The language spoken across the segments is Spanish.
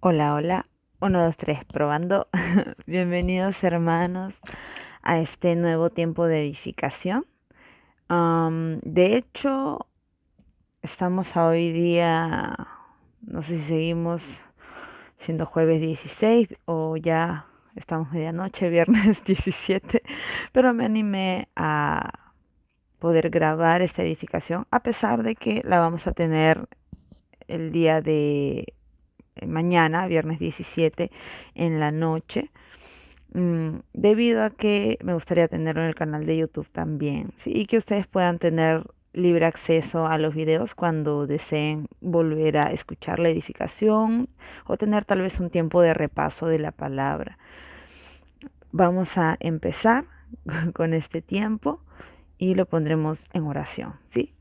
Hola, hola. Uno, dos, tres, probando. Bienvenidos hermanos a este nuevo tiempo de edificación. De hecho, estamos a hoy día, no sé si seguimos siendo jueves 16 o ya estamos medianoche, viernes 17, pero me animé a poder grabar esta edificación a pesar de que la vamos a tener el día de mañana, viernes 17, en la noche, debido a que me gustaría tenerlo en el canal de YouTube también, ¿sí? Y que ustedes puedan tener libre acceso a los videos cuando deseen volver a escuchar la edificación o tener tal vez un tiempo de repaso de la palabra. Vamos a empezar con este tiempo y lo pondremos en oración, ¿sí?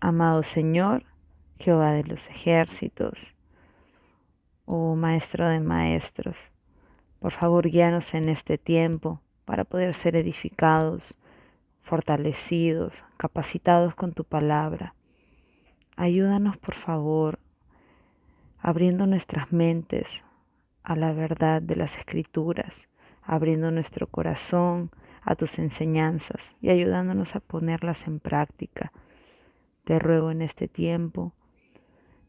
Amado Señor, Jehová de los ejércitos, oh Maestro de maestros, por favor, guíanos en este tiempo para poder ser edificados, fortalecidos, capacitados con tu palabra. Ayúdanos, por favor, abriendo nuestras mentes a la verdad de las Escrituras, abriendo nuestro corazón a tus enseñanzas y ayudándonos a ponerlas en práctica. Te ruego en este tiempo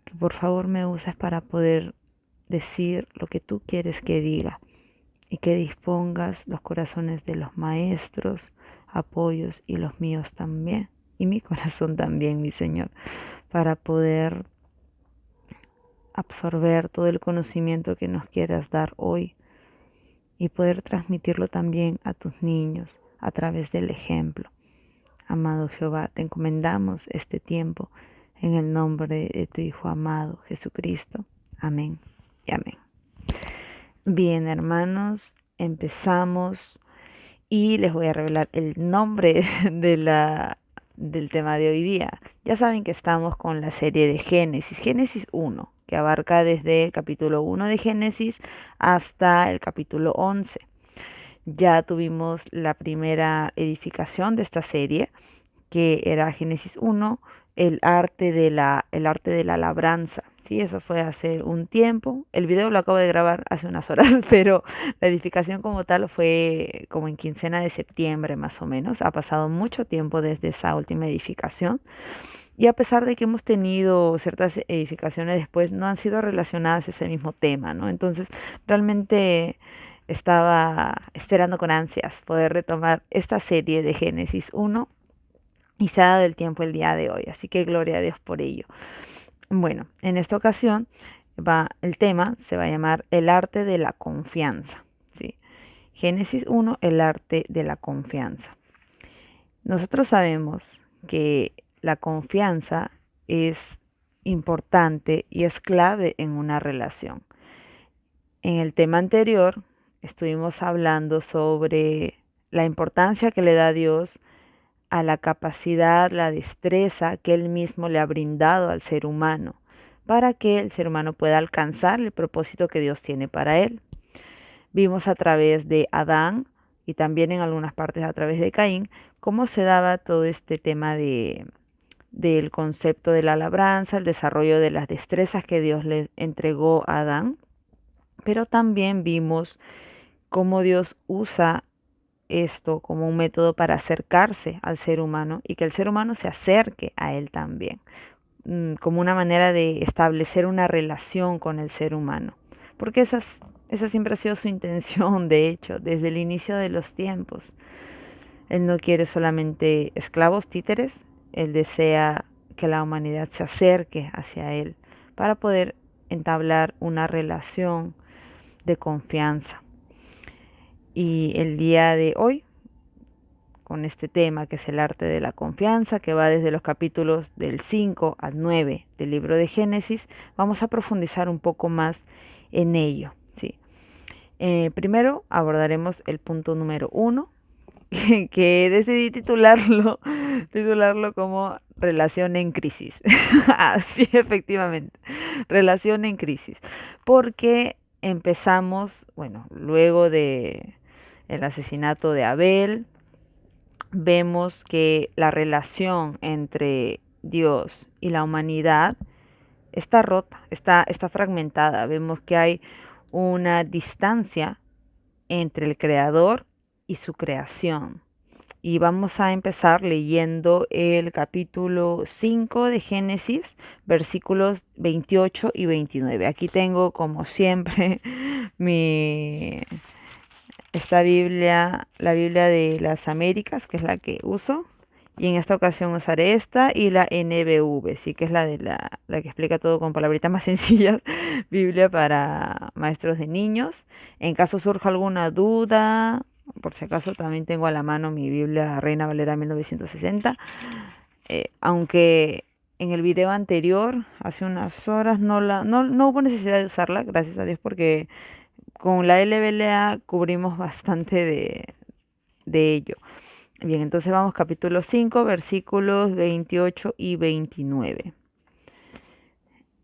que por favor me uses para poder decir lo que tú quieres que diga y que dispongas los corazones de los maestros, apoyos y los míos también, y mi corazón también, mi Señor, para poder absorber todo el conocimiento que nos quieras dar hoy y poder transmitirlo también a tus niños a través del ejemplo. Amado Jehová, te encomendamos este tiempo en el nombre de tu Hijo amado, Jesucristo. Amén y amén. Bien, hermanos, empezamos y les voy a revelar el nombre del tema de hoy día. Ya saben que estamos con la serie de Génesis, Génesis 1, que abarca desde el capítulo 1 de Génesis hasta el capítulo 11. Ya tuvimos la primera edificación de esta serie, que era Génesis 1, el arte de la labranza. Sí, eso fue hace un tiempo. El video lo acabo de grabar hace unas horas, pero la edificación como tal fue como en quincena de septiembre más o menos. Ha pasado mucho tiempo desde esa última edificación. Y a pesar de que hemos tenido ciertas edificaciones después, no han sido relacionadas a ese mismo tema, ¿no? Entonces, realmente estaba esperando con ansias poder retomar esta serie de Génesis 1 y se ha dado el tiempo el día de hoy, así que gloria a Dios por ello. Bueno, en esta ocasión el tema se va a llamar el arte de la confianza, ¿sí? Génesis 1, el arte de la confianza. Nosotros sabemos que la confianza es importante y es clave en una relación. En el tema anterior estuvimos hablando sobre la importancia que le da Dios a la capacidad, la destreza que Él mismo le ha brindado al ser humano, para que el ser humano pueda alcanzar el propósito que Dios tiene para él. Vimos a través de Adán y también en algunas partes a través de Caín cómo se daba todo este tema del concepto de la labranza, el desarrollo de las destrezas que Dios le entregó a Adán, pero también vimos cómo Dios usa esto como un método para acercarse al ser humano y que el ser humano se acerque a él también, como una manera de establecer una relación con el ser humano. Porque esa siempre ha sido su intención, de hecho, desde el inicio de los tiempos. Él no quiere solamente esclavos títeres, él desea que la humanidad se acerque hacia él para poder entablar una relación de confianza. Y el día de hoy, con este tema que es el arte de la confianza, que va desde los capítulos del 5 al 9 del libro de Génesis, vamos a profundizar un poco más en ello, ¿sí? Primero abordaremos el punto número 1, que decidí titularlo como relación en crisis. Así, efectivamente, relación en crisis. Porque empezamos, bueno, luego de el asesinato de Abel, vemos que la relación entre Dios y la humanidad está rota, está fragmentada. Vemos que hay una distancia entre el creador y su creación. Y vamos a empezar leyendo el capítulo 5 de Génesis, versículos 28 y 29. Aquí tengo, como siempre, mi, esta Biblia, la Biblia de las Américas, que es la que uso. Y en esta ocasión usaré esta y la NBV, sí, que es la que explica todo con palabritas más sencillas, Biblia para maestros de niños. En caso surja alguna duda, por si acaso también tengo a la mano mi Biblia Reina Valera 1960, aunque en el video anterior, hace unas horas, no hubo necesidad de usarla, gracias a Dios, porque con la LBLA cubrimos bastante de ello. Bien, entonces vamos capítulo 5, versículos 28 y 29.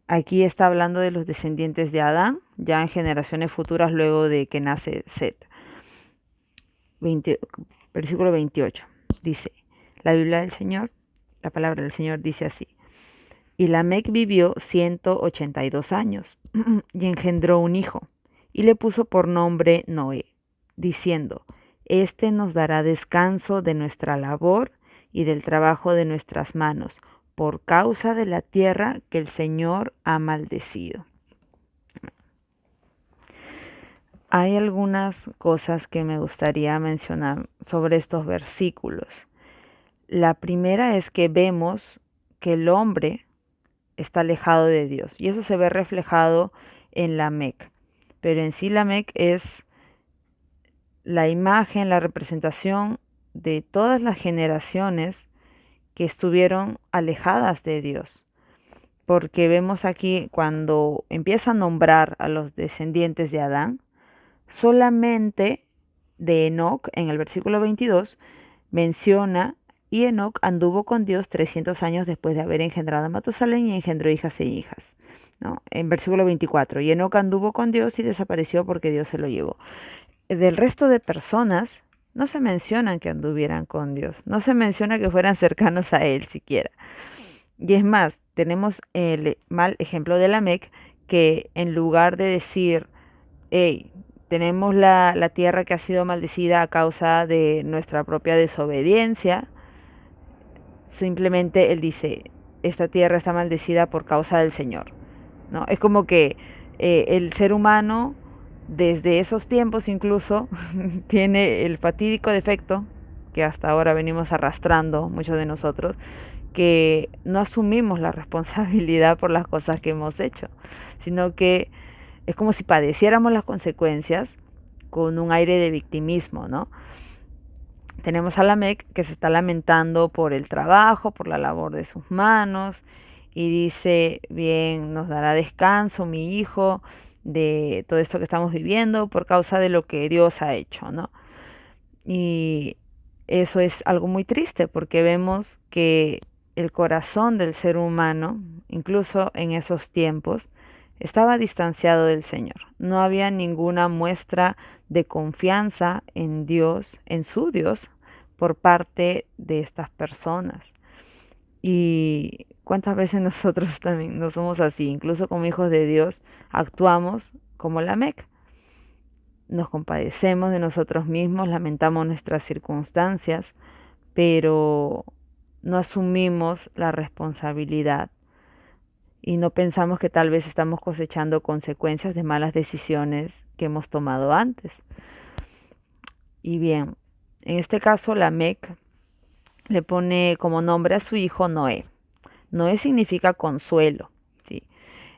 Aquí está hablando de los descendientes de Adán, ya en generaciones futuras luego de que nace Set. Versículo 28 dice, la Biblia del Señor, la palabra del Señor dice así. Y Lamec vivió 182 años y engendró un hijo y le puso por nombre Noé, diciendo, este nos dará descanso de nuestra labor y del trabajo de nuestras manos, por causa de la tierra que el Señor ha maldecido. Hay algunas cosas que me gustaría mencionar sobre estos versículos. La primera es que vemos que el hombre está alejado de Dios y eso se ve reflejado en Lamec. Pero en sí Lamec es la imagen, la representación de todas las generaciones que estuvieron alejadas de Dios. Porque vemos aquí cuando empieza a nombrar a los descendientes de Adán, solamente de Enoc, en el versículo 22, menciona, y Enoc anduvo con Dios 300 años después de haber engendrado a Matusalén y engendró hijas e hijas. ¿No? En versículo 24, y Enoc anduvo con Dios y desapareció porque Dios se lo llevó. Del resto de personas, no se mencionan que anduvieran con Dios, no se menciona que fueran cercanos a Él siquiera. Y es más, tenemos el mal ejemplo de Lamec, que en lugar de decir, hey, tenemos la tierra que ha sido maldecida a causa de nuestra propia desobediencia, simplemente él dice, esta tierra está maldecida por causa del Señor. ¿No? Es como que el ser humano, desde esos tiempos incluso, tiene el fatídico defecto que hasta ahora venimos arrastrando muchos de nosotros, que no asumimos la responsabilidad por las cosas que hemos hecho, sino que es como si padeciéramos las consecuencias con un aire de victimismo, ¿no? Tenemos a Lamec que se está lamentando por el trabajo, por la labor de sus manos, y dice, bien, nos dará descanso mi hijo de todo esto que estamos viviendo por causa de lo que Dios ha hecho, ¿no? Y eso es algo muy triste porque vemos que el corazón del ser humano, incluso en esos tiempos, estaba distanciado del Señor. No había ninguna muestra de confianza en Dios, en su Dios, por parte de estas personas. Y cuántas veces nosotros también no somos así, incluso como hijos de Dios, actuamos como Lamec. Nos compadecemos de nosotros mismos, lamentamos nuestras circunstancias, pero no asumimos la responsabilidad y no pensamos que tal vez estamos cosechando consecuencias de malas decisiones que hemos tomado antes. Y bien, en este caso Lamec le pone como nombre a su hijo Noé. Noé significa consuelo, ¿sí?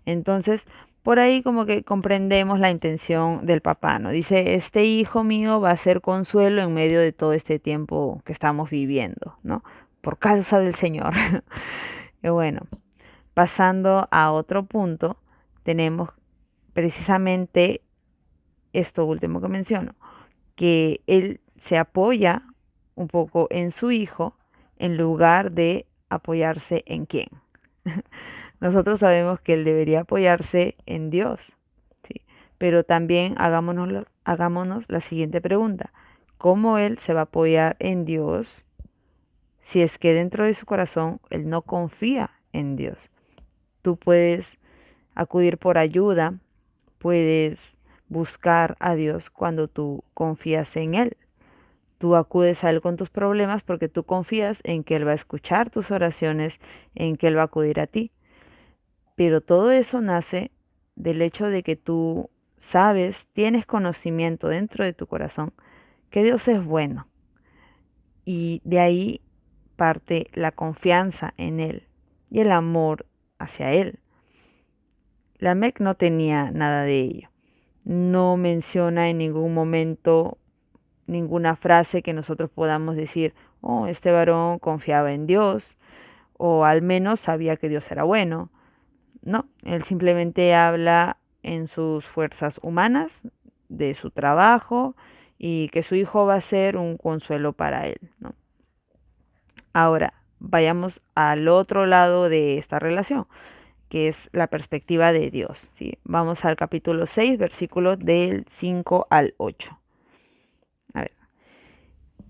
Entonces, por ahí como que comprendemos la intención del papá, ¿no? Dice, este hijo mío va a ser consuelo en medio de todo este tiempo que estamos viviendo, ¿no? Por causa del Señor. Y bueno, pasando a otro punto, tenemos precisamente esto último que menciono, que él se apoya un poco en su hijo en lugar de apoyarse en quién. Nosotros sabemos que él debería apoyarse en Dios, ¿sí? Pero también hagámonos la siguiente pregunta. ¿Cómo él se va a apoyar en Dios si es que dentro de su corazón él no confía en Dios? Tú puedes acudir por ayuda, puedes buscar a Dios cuando tú confías en Él. Tú acudes a Él con tus problemas porque tú confías en que Él va a escuchar tus oraciones, en que Él va a acudir a ti. Pero todo eso nace del hecho de que tú sabes, tienes conocimiento dentro de tu corazón que Dios es bueno. Y de ahí parte la confianza en Él y el amor hacia Él. Lamec no tenía nada de ello. No menciona en ningún momento ninguna frase que nosotros podamos decir, oh, este varón confiaba en Dios, o al menos sabía que Dios era bueno. No, él simplemente habla en sus fuerzas humanas, de su trabajo, y que su hijo va a ser un consuelo para él, ¿no? Ahora, vayamos al otro lado de esta relación, que es la perspectiva de Dios, ¿sí? Vamos al capítulo 6, versículos del 5 al 8. A ver.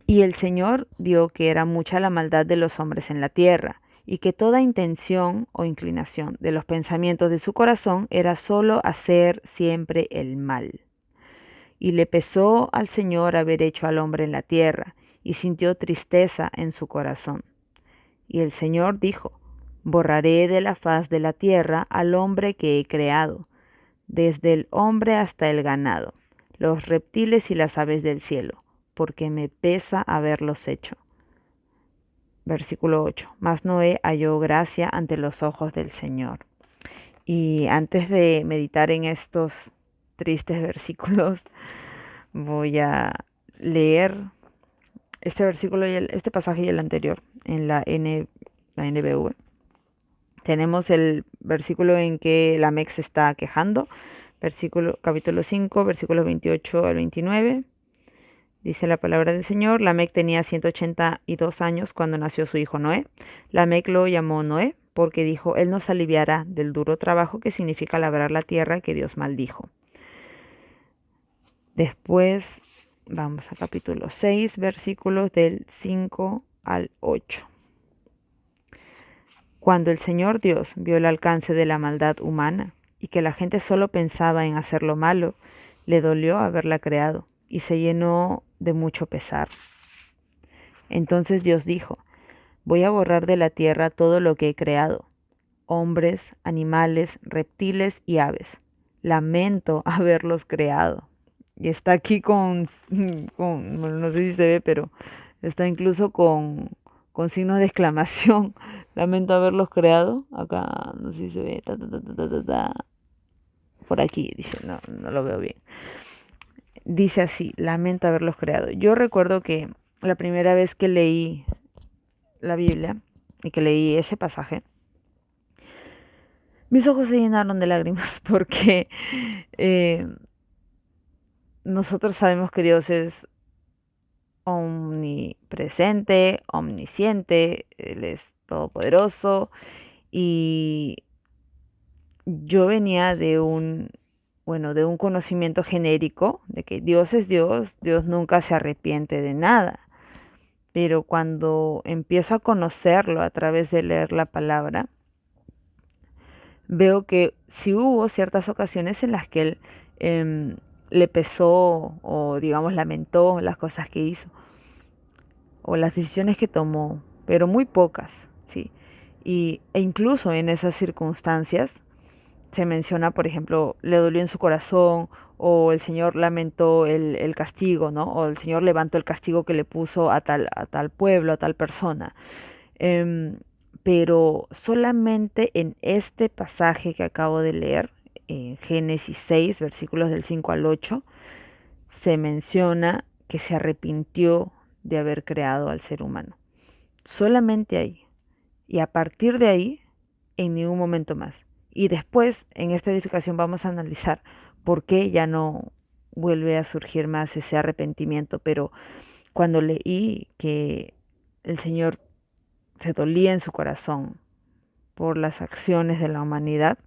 Y el Señor vio que era mucha la maldad de los hombres en la tierra, y que toda intención o inclinación de los pensamientos de su corazón era solo hacer siempre el mal. Y le pesó al Señor haber hecho al hombre en la tierra, y sintió tristeza en su corazón. Y el Señor dijo, borraré de la faz de la tierra al hombre que he creado, desde el hombre hasta el ganado, los reptiles y las aves del cielo, porque me pesa haberlos hecho. Versículo 8. Mas Noé halló gracia ante los ojos del Señor. Y antes de meditar en estos tristes versículos, voy a leer este versículo y este pasaje y el anterior en la NBV. Tenemos el versículo en que Lamec se está quejando, capítulo 5, versículos 28 al 29. Dice la palabra del Señor, Lamec tenía 182 años cuando nació su hijo Noé. Lamec lo llamó Noé porque dijo, él nos aliviará del duro trabajo que significa labrar la tierra que Dios maldijo. Después vamos al capítulo 6, versículos del 5 al 8. Cuando el Señor Dios vio el alcance de la maldad humana y que la gente solo pensaba en hacer lo malo, le dolió haberla creado y se llenó de mucho pesar. Entonces Dios dijo, voy a borrar de la tierra todo lo que he creado, hombres, animales, reptiles y aves. Lamento haberlos creado. Y está aquí bueno, no sé si se ve, pero está incluso con signos de exclamación. Lamento haberlos creado. Acá, no sé si se ve. Por aquí, dice, no lo veo bien. Dice así, lamento haberlos creado. Yo recuerdo que la primera vez que leí la Biblia y que leí ese pasaje, mis ojos se llenaron de lágrimas porque nosotros sabemos que Dios es omnipresente, omnisciente, Él es todopoderoso y yo venía de de un conocimiento genérico de que Dios es Dios, Dios nunca se arrepiente de nada. Pero cuando empiezo a conocerlo a través de leer la palabra, veo que sí hubo ciertas ocasiones en las que él le pesó o digamos lamentó las cosas que hizo o las decisiones que tomó, pero muy pocas, ¿sí? E incluso en esas circunstancias se menciona, por ejemplo, le dolió en su corazón o el Señor lamentó el castigo, ¿no? O el Señor levantó el castigo que le puso a tal pueblo, a tal persona. Pero solamente en este pasaje que acabo de leer, en Génesis 6, versículos del 5 al 8, se menciona que se arrepintió de haber creado al ser humano. Solamente ahí. Y a partir de ahí, en ningún momento más. Y después, en esta edificación, vamos a analizar por qué ya no vuelve a surgir más ese arrepentimiento. Pero cuando leí que el Señor se dolía en su corazón por las acciones de la humanidad,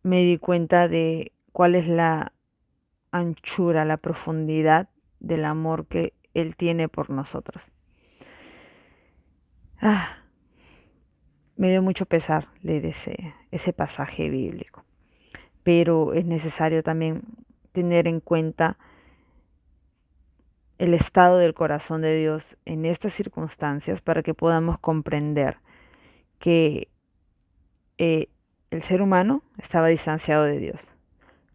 me di cuenta de cuál es la anchura, la profundidad del amor que Él tiene por nosotros. Me dio mucho pesar leer ese pasaje bíblico, pero es necesario también tener en cuenta el estado del corazón de Dios en estas circunstancias para que podamos comprender que eh, el ser humano estaba distanciado de Dios,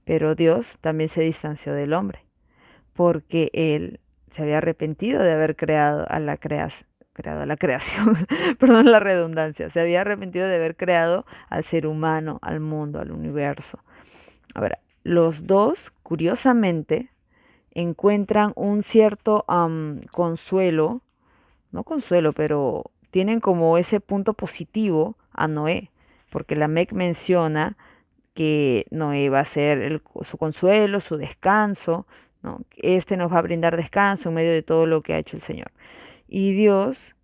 pero Dios también se distanció del hombre, porque él se había arrepentido de haber creado a la creación, perdón la redundancia, se había arrepentido de haber creado al ser humano, al mundo, al universo. Ahora, los dos, curiosamente, encuentran un cierto consuelo, no consuelo, pero tienen como ese punto positivo a Noé, porque la Mec menciona que Noé va a ser su consuelo, su descanso, ¿no? Este nos va a brindar descanso en medio de todo lo que ha hecho el Señor. Y Dios,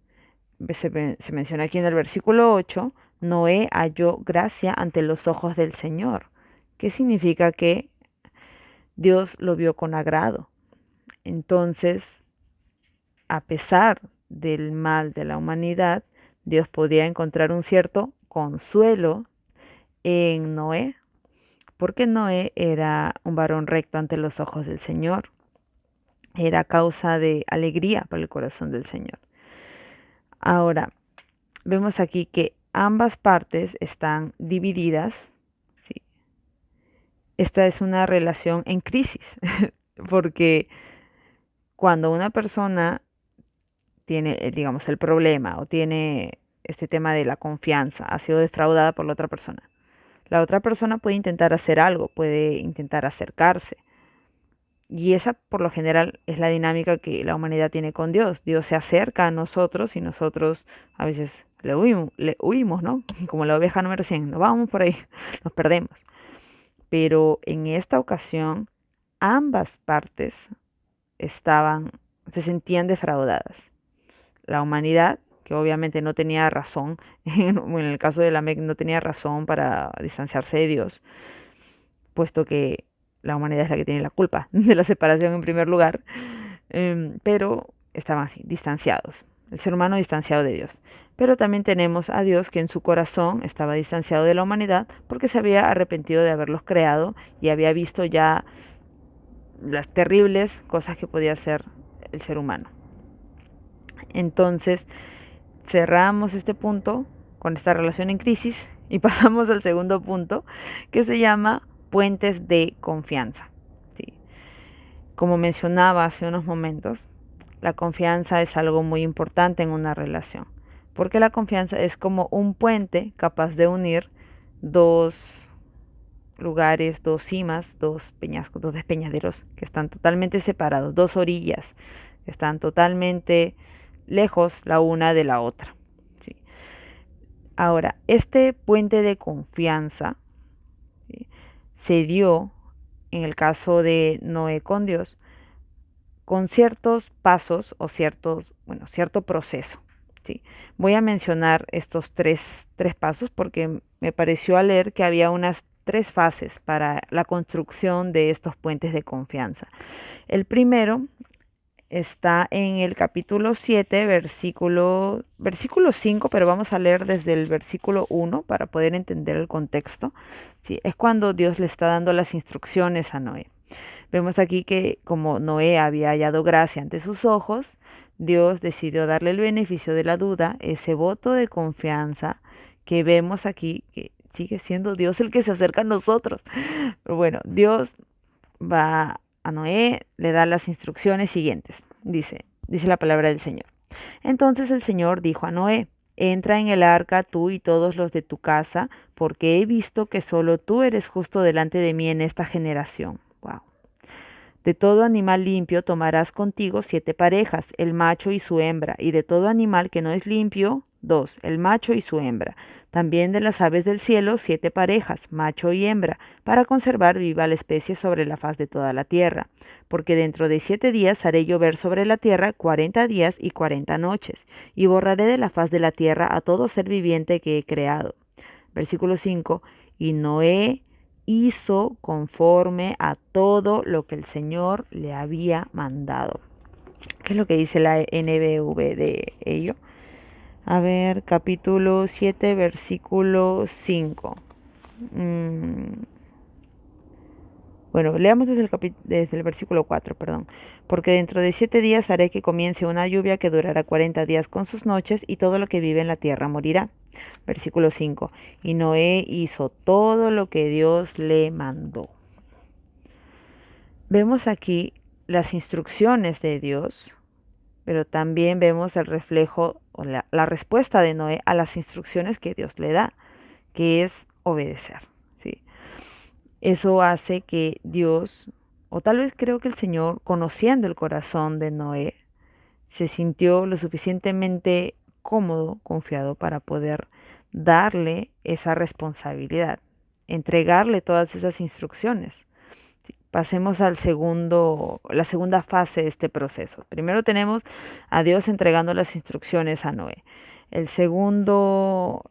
se menciona aquí en el versículo 8, Noé halló gracia ante los ojos del Señor. ¿Qué significa? Que Dios lo vio con agrado. Entonces, a pesar del mal de la humanidad, Dios podía encontrar un cierto consuelo en Noé, porque Noé era un varón recto ante los ojos del Señor. Era causa de alegría para el corazón del Señor. Ahora, vemos aquí que ambas partes están divididas. ¿Sí? Esta es una relación en crisis, porque cuando una persona tiene, digamos, el problema o tiene este tema de la confianza, ha sido defraudada por la otra persona puede intentar hacer algo, puede intentar acercarse. Y esa, por lo general, es la dinámica que la humanidad tiene con Dios. Dios se acerca a nosotros y nosotros a veces le huimos, ¿no? Como la oveja número 100, nos vamos por ahí, nos perdemos. Pero en esta ocasión, ambas partes se sentían defraudadas. La humanidad, que obviamente no tenía razón, en el caso de la Mec no tenía razón para distanciarse de Dios, puesto que la humanidad es la que tiene la culpa de la separación en primer lugar, pero estaban así, distanciados, el ser humano distanciado de Dios. Pero también tenemos a Dios que en su corazón estaba distanciado de la humanidad porque se había arrepentido de haberlos creado y había visto ya las terribles cosas que podía hacer el ser humano. Entonces, cerramos este punto con esta relación en crisis y pasamos al segundo punto, que se llama puentes de confianza. ¿Sí? Como mencionaba hace unos momentos, la confianza es algo muy importante en una relación, porque la confianza es como un puente capaz de unir dos lugares, dos cimas, dos peñascos, dos despeñaderos que están totalmente separados, dos orillas que están totalmente lejos la una de la otra. ¿Sí? Ahora, este puente de confianza, ¿sí?, se dio en el caso de Noé con Dios con ciertos pasos o cierto proceso. ¿Sí? Voy a mencionar estos tres pasos porque me pareció al leer que había unas 3 fases para la construcción de estos puentes de confianza. El primero está en el capítulo 7, versículo 5, pero vamos a leer desde el versículo 1 para poder entender el contexto. ¿Sí? Es cuando Dios le está dando las instrucciones a Noé. Vemos aquí que como Noé había hallado gracia ante sus ojos, Dios decidió darle el beneficio de la duda, ese voto de confianza que vemos aquí, que sigue siendo Dios el que se acerca a nosotros. Pero bueno, Dios va a Noé, le da las instrucciones siguientes. Dice la palabra del Señor. Entonces el Señor dijo a Noé: entra en el arca tú y todos los de tu casa, porque he visto que solo tú eres justo delante de mí en esta generación. Wow. De todo animal limpio tomarás contigo 7 parejas, el macho y su hembra, y de todo animal que no es limpio, 2, el macho y su hembra. También de las aves del cielo 7 parejas, macho y hembra, para conservar viva la especie sobre la faz de toda la tierra. Porque dentro de 7 días haré llover sobre la tierra 40 días y 40 noches, y borraré de la faz de la tierra a todo ser viviente que he creado. Versículo 5, y Noé hizo conforme a todo lo que el Señor le había mandado. ¿Qué es lo que dice la NBV de ello? A ver, capítulo 7, versículo 5. Bueno, leamos desde el versículo 4, perdón. Porque dentro de 7 días haré que comience una lluvia que durará 40 días con sus noches, y todo lo que vive en la tierra morirá. Versículo 5. Y Noé hizo todo lo que Dios le mandó. Vemos aquí las instrucciones de Dios, pero también vemos el reflejo o la respuesta de Noé a las instrucciones que Dios le da, que es obedecer. ¿Sí? Eso hace que Dios, o tal vez creo que el Señor, conociendo el corazón de Noé, se sintió lo suficientemente cómodo, confiado para poder darle esa responsabilidad, entregarle todas esas instrucciones. Pasemos la segunda fase de este proceso. Primero tenemos a Dios entregando las instrucciones a Noé. La segunda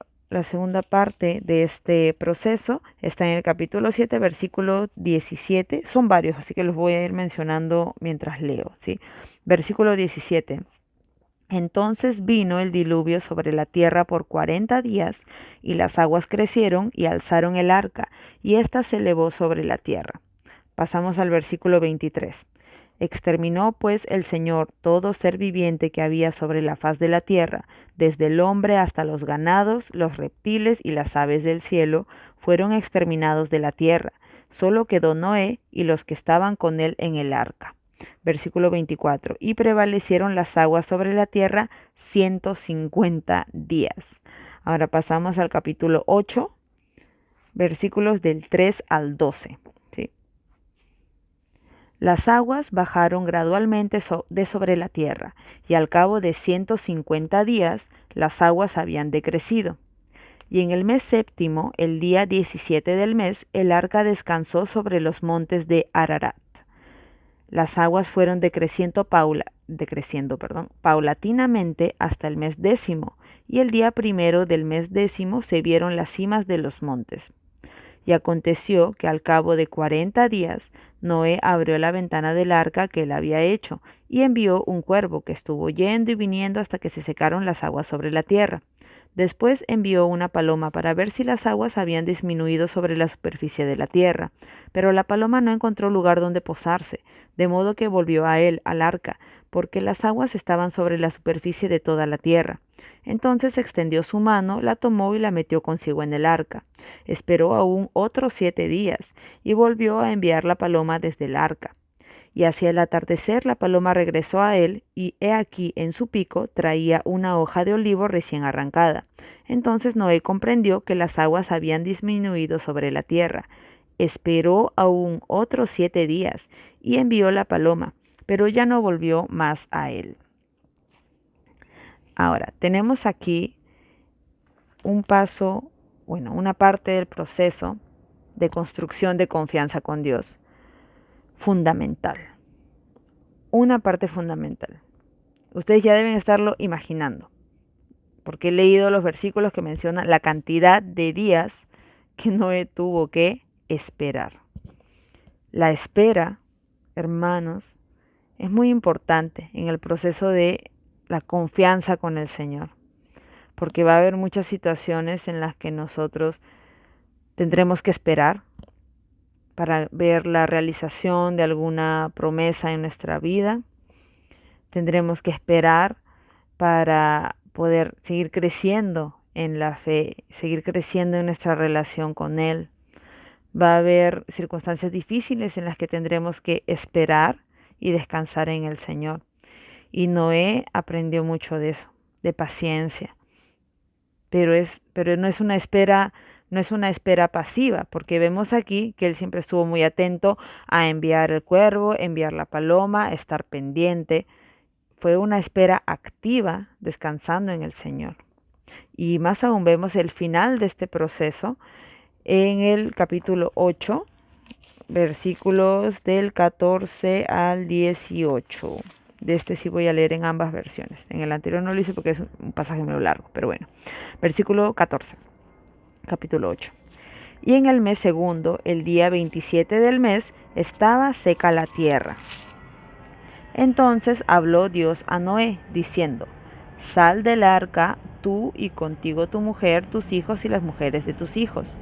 parte de este proceso está en el capítulo 7, versículo 17. Son varios, así que los voy a ir mencionando mientras leo, ¿sí? Versículo 17. Entonces vino el diluvio sobre la tierra por 40 días, y las aguas crecieron y alzaron el arca, y ésta se elevó sobre la tierra. Pasamos al versículo 23. Exterminó pues el Señor todo ser viviente que había sobre la faz de la tierra, desde el hombre hasta los ganados, los reptiles y las aves del cielo, fueron exterminados de la tierra. Solo quedó Noé y los que estaban con él en el arca. Versículo 24. Y prevalecieron las aguas sobre la tierra 150 días. Ahora pasamos al capítulo 8, versículos del 3 al 12. Las aguas bajaron gradualmente de sobre la tierra, y al cabo de 150 días las aguas habían decrecido. Y en el mes séptimo, el día 17 del mes, el arca descansó sobre los montes de Ararat. Las aguas fueron decreciendo paulatinamente hasta el mes décimo, y el día primero del mes décimo se vieron las cimas de los montes. Y aconteció que al cabo de 40 días, Noé abrió la ventana del arca que él había hecho, y envió un cuervo que estuvo yendo y viniendo hasta que se secaron las aguas sobre la tierra. Después envió una paloma para ver si las aguas habían disminuido sobre la superficie de la tierra. Pero la paloma no encontró lugar donde posarse, de modo que volvió a él, al arca, porque las aguas estaban sobre la superficie de toda la tierra. Entonces extendió su mano, la tomó y la metió consigo en el arca. Esperó aún otros 7 días, y volvió a enviar la paloma desde el arca. Y hacia el atardecer la paloma regresó a él, y he aquí en su pico traía una hoja de olivo recién arrancada. Entonces Noé comprendió que las aguas habían disminuido sobre la tierra. Esperó aún otros 7 días, y envió la paloma, pero ya no volvió más a él. Ahora, tenemos aquí una parte del proceso de construcción de confianza con Dios. Fundamental. Una parte fundamental. Ustedes ya deben estarlo imaginando, porque he leído los versículos que mencionan la cantidad de días que Noé tuvo que esperar. La espera, hermanos, es muy importante en el proceso de la confianza con el Señor, porque va a haber muchas situaciones en las que nosotros tendremos que esperar para ver la realización de alguna promesa en nuestra vida. Tendremos que esperar para poder seguir creciendo en la fe, seguir creciendo en nuestra relación con Él. Va a haber circunstancias difíciles en las que tendremos que esperar y descansar en el Señor. Y Noé aprendió mucho de eso, de paciencia. Pero no es una espera pasiva, porque vemos aquí que él siempre estuvo muy atento a enviar el cuervo, enviar la paloma, estar pendiente. Fue una espera activa, descansando en el Señor. Y más aún vemos el final de este proceso en el capítulo 8, versículos del 14 al 18. De este sí voy a leer en ambas versiones. En el anterior no lo hice porque es un pasaje muy largo, pero bueno. Versículo 14, capítulo 8. Y en el mes segundo, el día 27 del mes, estaba seca la tierra. Entonces habló Dios a Noé, diciendo: Sal del arca, tú y contigo tu mujer, tus hijos y las mujeres de tus hijos.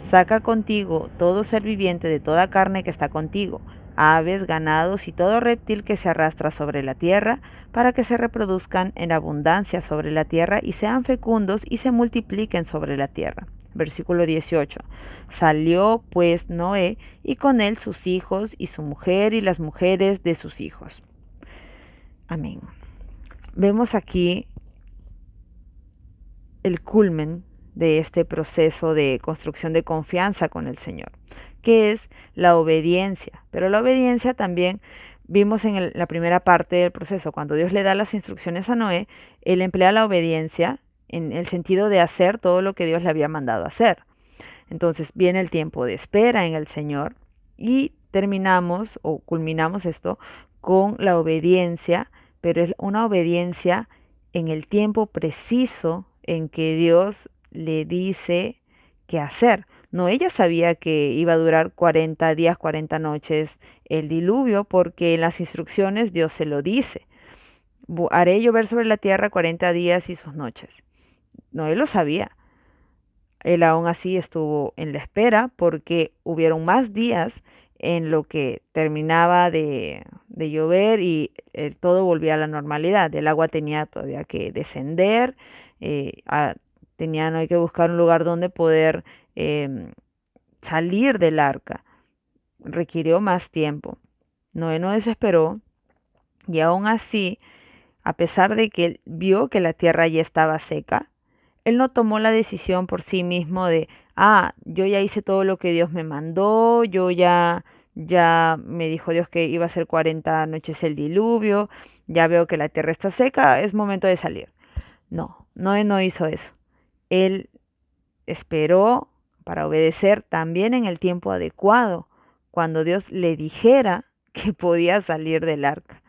Saca contigo todo ser viviente de toda carne que está contigo, aves, ganados y todo reptil que se arrastra sobre la tierra, para que se reproduzcan en abundancia sobre la tierra y sean fecundos y se multipliquen sobre la tierra. Versículo 18. Salió pues Noé y con él sus hijos y su mujer y las mujeres de sus hijos. Amén. Vemos aquí el culmen de este proceso de construcción de confianza con el Señor, que es la obediencia. Pero la obediencia también vimos en la primera parte del proceso, cuando Dios le da las instrucciones a Noé, él emplea la obediencia en el sentido de hacer todo lo que Dios le había mandado hacer. Entonces viene el tiempo de espera en el Señor y terminamos o culminamos esto con la obediencia, pero es una obediencia en el tiempo preciso en que Dios le dice qué hacer. No, ella sabía que iba a durar 40 días, 40 noches el diluvio, porque en las instrucciones Dios se lo dice. Haré llover sobre la tierra 40 días y sus noches. No, él lo sabía. Él aún así estuvo en la espera porque hubieron más días en lo que terminaba de llover y todo volvía a la normalidad. El agua tenía todavía que descender, eh, a- no hay que buscar un lugar donde poder salir del arca. Requirió más tiempo. Noé no desesperó y aún así, a pesar de que él vio que la tierra ya estaba seca, él no tomó la decisión por sí mismo de, yo ya hice todo lo que Dios me mandó, ya me dijo Dios que iba a ser 40 noches el diluvio, ya veo que la tierra está seca, es momento de salir. No, Noé no hizo eso. Él esperó para obedecer también en el tiempo adecuado, cuando Dios le dijera que podía salir del arca.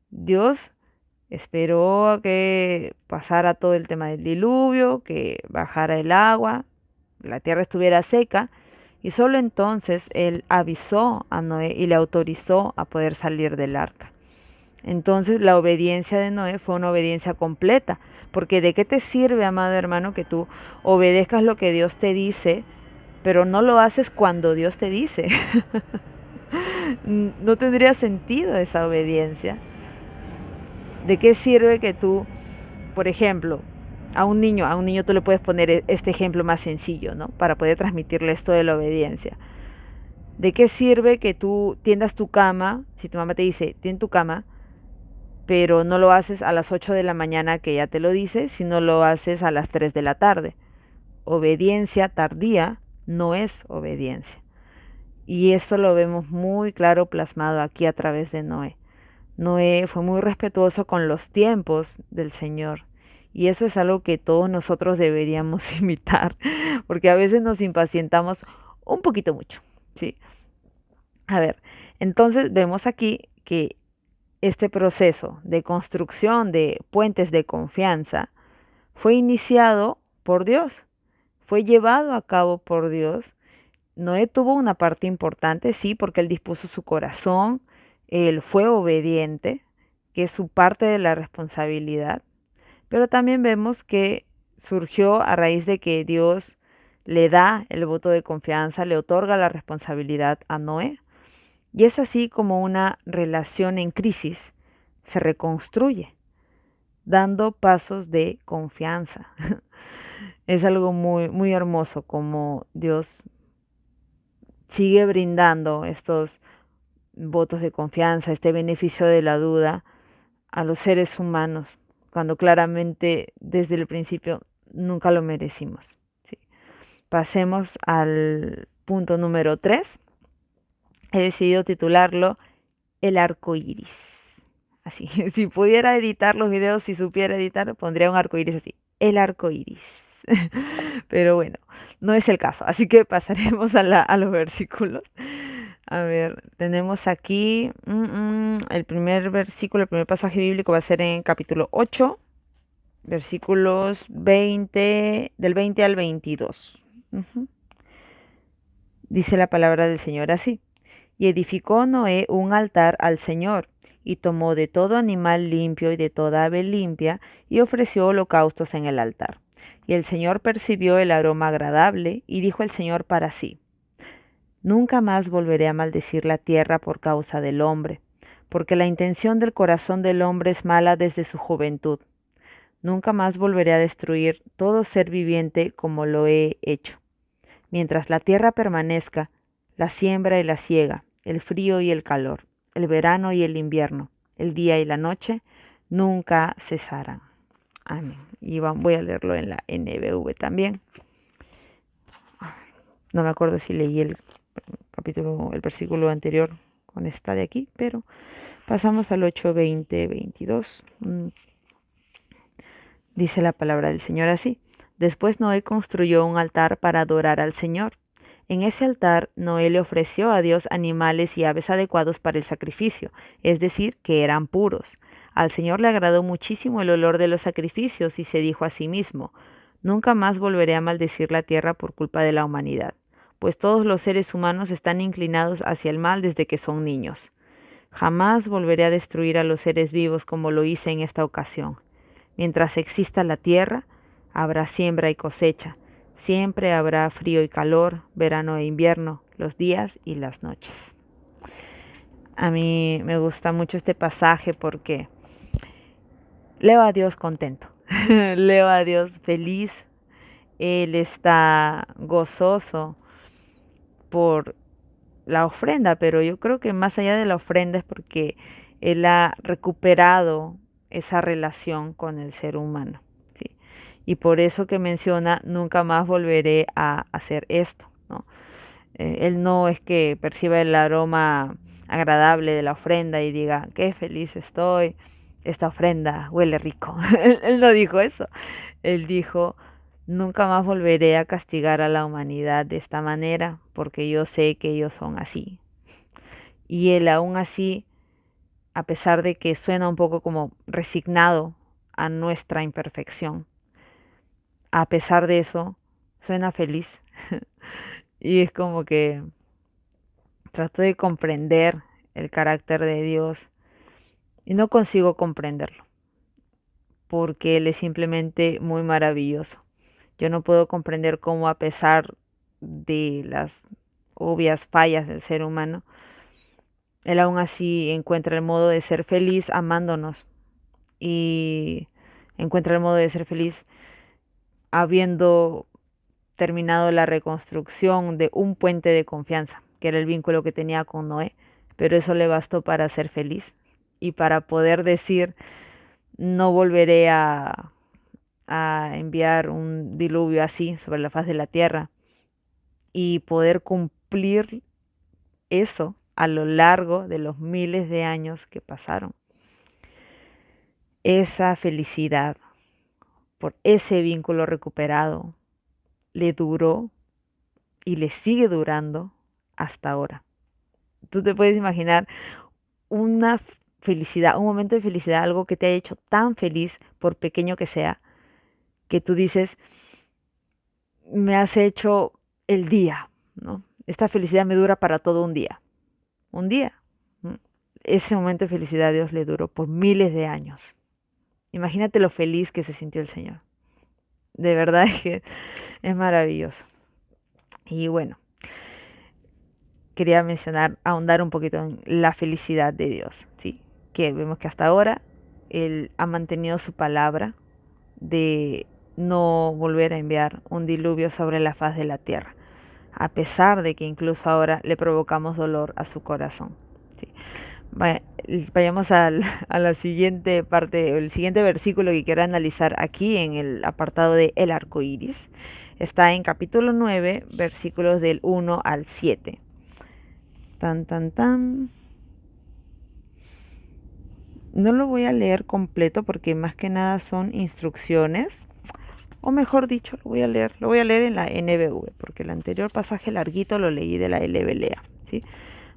Dios esperó a que pasara todo el tema del diluvio, que bajara el agua, la tierra estuviera seca, y solo entonces él avisó a Noé y le autorizó a poder salir del arca. Entonces la obediencia de Noé fue una obediencia completa, porque ¿de qué te sirve, amado hermano, que tú obedezcas lo que Dios te dice, pero no lo haces cuando Dios te dice? No tendría sentido esa obediencia. ¿De qué sirve que tú, por ejemplo, a un niño tú le puedes poner este ejemplo más sencillo, ¿no? Para poder transmitirle esto de la obediencia. ¿De qué sirve que tú tiendas tu cama, si tu mamá te dice, tiende tu cama, pero no lo haces a las 8 de la mañana que ella te lo dice, sino lo haces a las 3 de la tarde? Obediencia tardía no es obediencia. Y esto lo vemos muy claro plasmado aquí a través de Noé. Noé fue muy respetuoso con los tiempos del Señor. Y eso es algo que todos nosotros deberíamos imitar, porque a veces nos impacientamos un poquito mucho, ¿sí? A ver, entonces vemos aquí que este proceso de construcción de puentes de confianza fue iniciado por Dios, fue llevado a cabo por Dios. Noé tuvo una parte importante, sí, porque él dispuso su corazón, él fue obediente, que es su parte de la responsabilidad, pero también vemos que surgió a raíz de que Dios le da el voto de confianza, le otorga la responsabilidad a Noé, y es así como una relación en crisis se reconstruye, dando pasos de confianza. Es algo muy, muy hermoso como Dios sigue brindando estos votos de confianza, este beneficio de la duda a los seres humanos, cuando claramente desde el principio nunca lo merecimos. ¿Sí? Pasemos al punto número 3. He decidido titularlo El arco iris. Así, si pudiera editar los videos, si supiera editar, pondría un arco iris así. El arco iris. Pero bueno, no es el caso. Así que pasaremos a los versículos. A ver, tenemos aquí el primer versículo, el primer pasaje bíblico va a ser en capítulo 8, versículos 20, del 20 al 22. Dice la palabra del Señor así. Y edificó Noé un altar al Señor, y tomó de todo animal limpio y de toda ave limpia, y ofreció holocaustos en el altar. Y el Señor percibió el aroma agradable, y dijo el Señor para sí: Nunca más volveré a maldecir la tierra por causa del hombre, porque la intención del corazón del hombre es mala desde su juventud. Nunca más volveré a destruir todo ser viviente como lo he hecho. Mientras la tierra permanezca, la siembra y la siega, el frío y el calor, el verano y el invierno, el día y la noche, nunca cesarán. Amén. Y voy a leerlo en la NBV también. No me acuerdo si leí el versículo anterior con esta de aquí, pero pasamos al 8:20-22. Dice la palabra del Señor así: Después Noé construyó un altar para adorar al Señor. En ese altar Noé le ofreció a Dios animales y aves adecuados para el sacrificio, es decir, que eran puros. Al Señor le agradó muchísimo el olor de los sacrificios y se dijo a sí mismo: Nunca más volveré a maldecir la tierra por culpa de la humanidad, pues todos los seres humanos están inclinados hacia el mal desde que son niños. Jamás volveré a destruir a los seres vivos como lo hice en esta ocasión. Mientras exista la tierra, habrá siembra y cosecha. Siempre habrá frío y calor, verano e invierno, los días y las noches. A mí me gusta mucho este pasaje porque leo a Dios contento, leo a Dios feliz. Él está gozoso por la ofrenda, pero yo creo que más allá de la ofrenda es porque Él ha recuperado esa relación con el ser humano, ¿sí? Y por eso que menciona: nunca más volveré a hacer esto, ¿no? Él no es que perciba el aroma agradable de la ofrenda y diga: qué feliz estoy, esta ofrenda huele rico. Él no dijo eso. Él dijo: nunca más volveré a castigar a la humanidad de esta manera, porque yo sé que ellos son así. Y él aún así, a pesar de que suena un poco como resignado a nuestra imperfección, a pesar de eso, suena feliz. Y es como que trato de comprender el carácter de Dios y no consigo comprenderlo, porque Él es simplemente muy maravilloso. Yo no puedo comprender cómo, a pesar de las obvias fallas del ser humano, Él aún así encuentra el modo de ser feliz amándonos, y encuentra el modo de ser feliz habiendo terminado la reconstrucción de un puente de confianza, que era el vínculo que tenía con Noé, pero eso le bastó para ser feliz y para poder decir: no volveré a enviar un diluvio así sobre la faz de la tierra, y poder cumplir eso a lo largo de los miles de años que pasaron. Esa felicidad por ese vínculo recuperado le duró y le sigue durando hasta ahora. Tú te puedes imaginar una felicidad, un momento de felicidad, algo que te haya hecho tan feliz, por pequeño que sea, que tú dices: me has hecho el día, ¿no? Esta felicidad me dura para todo un día. Un día. Ese momento de felicidad a Dios le duró por miles de años. Imagínate lo feliz que se sintió el Señor. De verdad que es maravilloso. Y bueno, quería mencionar, ahondar un poquito en la felicidad de Dios, ¿sí? Que vemos que hasta ahora Él ha mantenido su palabra de no volver a enviar un diluvio sobre la faz de la tierra, a pesar de que incluso ahora le provocamos dolor a su corazón, ¿sí? Vayamos a la siguiente parte, el siguiente versículo que quiero analizar aquí en el apartado de el arco iris. Está en capítulo 9, versículos del 1 al 7. No lo voy a leer completo porque más que nada son instrucciones, o mejor dicho, lo voy a leer en la NBV, porque el anterior pasaje larguito lo leí de la LBLA, ¿sí?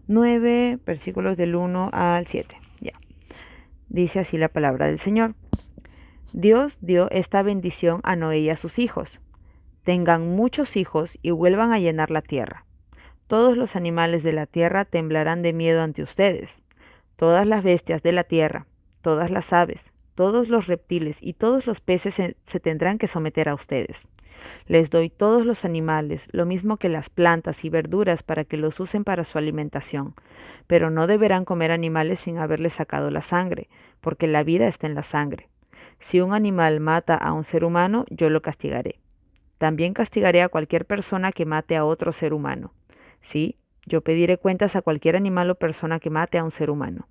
9 versículos del 1 al 7. Ya. Dice así la palabra del Señor. Dios dio esta bendición a Noé y a sus hijos: tengan muchos hijos y vuelvan a llenar la tierra. todos los animales de la tierra temblarán de miedo ante ustedes. Todas las bestias de la tierra, todas las aves, todos los reptiles y todos los peces se tendrán que someter a ustedes. Les doy todos los animales, lo mismo que las plantas y verduras, para que los usen para su alimentación, pero no deberán comer animales sin haberles sacado la sangre, porque la vida está en la sangre. Si un animal mata a un ser humano, yo lo castigaré. También castigaré a cualquier persona que mate a otro ser humano. Sí, yo pediré cuentas a cualquier animal o persona que mate a un ser humano.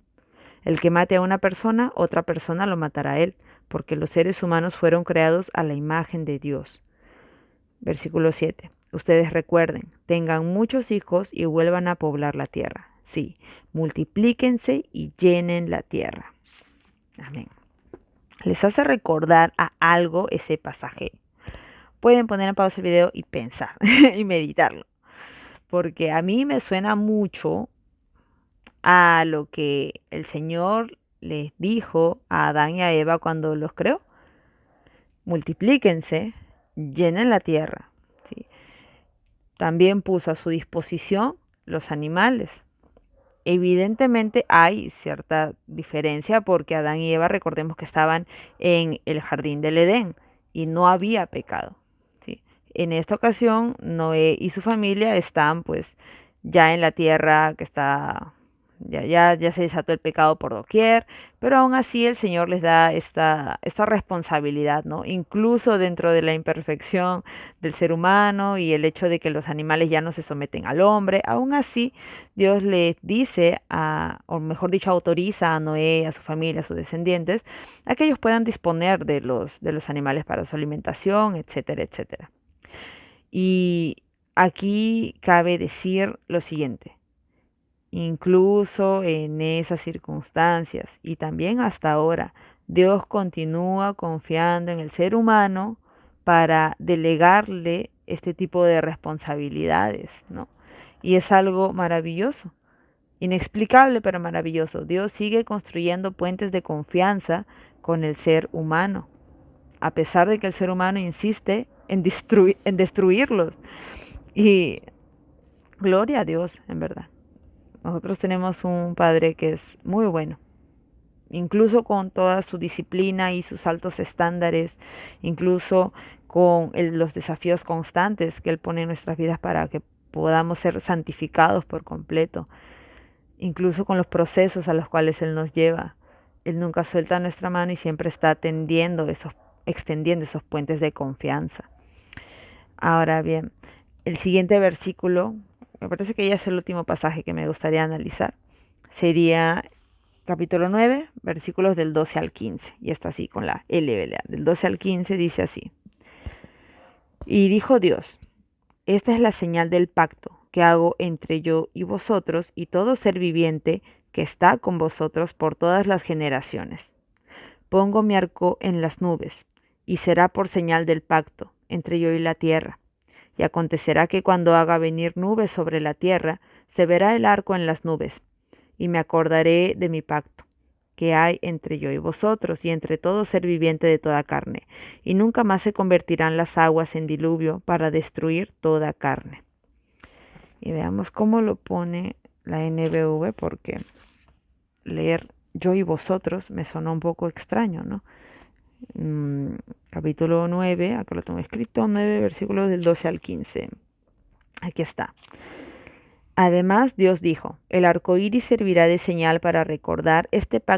El que mate a una persona, otra persona lo matará a él, porque los seres humanos fueron creados a la imagen de Dios. Versículo 7. Ustedes recuerden, tengan muchos hijos y vuelvan a poblar la tierra. Sí, multiplíquense y llenen la tierra. Amén. ¿Les hace recordar a algo ese pasaje? Pueden poner en pausa el video y pensar y meditarlo, porque a mí me suena mucho a lo que el Señor les dijo a Adán y a Eva cuando los creó. Multiplíquense, llenen la tierra. ¿Sí? También puso a su disposición los animales. Evidentemente hay cierta diferencia porque Adán y Eva, recordemos que estaban en el jardín del Edén y no había pecado. ¿Sí? En esta ocasión, Noé y su familia están pues ya en la tierra que está, ya se desató el pecado por doquier, pero aún así el Señor les da esta responsabilidad, ¿no? Incluso dentro de la imperfección del ser humano y el hecho de que los animales ya no se someten al hombre, aún así Dios les dice, o mejor dicho, autoriza a Noé, a su familia, a sus descendientes, a que ellos puedan disponer de los animales para su alimentación, etcétera, etcétera. Y aquí cabe decir lo siguiente. Incluso en esas circunstancias y también hasta ahora, Dios continúa confiando en el ser humano para delegarle este tipo de responsabilidades, ¿no? Y es algo maravilloso, inexplicable pero maravilloso. Dios sigue construyendo puentes de confianza con el ser humano, a pesar de que el ser humano insiste en destruirlos. Y gloria a Dios, en verdad. Nosotros tenemos un padre que es muy bueno, incluso con toda su disciplina y sus altos estándares, incluso con los desafíos constantes que Él pone en nuestras vidas para que podamos ser santificados por completo, incluso con los procesos a los cuales Él nos lleva. Él nunca suelta nuestra mano y siempre está extendiendo esos puentes de confianza. Ahora bien, el siguiente versículo, me parece que ya es el último pasaje que me gustaría analizar, sería capítulo 9, versículos del 12 al 15. Y está así con la LBLA. Del 12 al 15 dice así. Y dijo Dios, esta es la señal del pacto que hago entre yo y vosotros y todo ser viviente que está con vosotros por todas las generaciones. Pongo mi arco en las nubes, y será por señal del pacto entre yo y la tierra. Y acontecerá que cuando haga venir nubes sobre la tierra, se verá el arco en las nubes, y me acordaré de mi pacto que hay entre yo y vosotros y entre todo ser viviente de toda carne, y nunca más se convertirán las aguas en diluvio para destruir toda carne. Y veamos cómo lo pone la NBV, porque leer yo y vosotros me sonó un poco extraño, ¿no? Capítulo 9, acá lo tengo escrito, 9 versículos del 12 al 15. Aquí está. Además, Dios dijo, el arco iris servirá de señal para recordar este pacto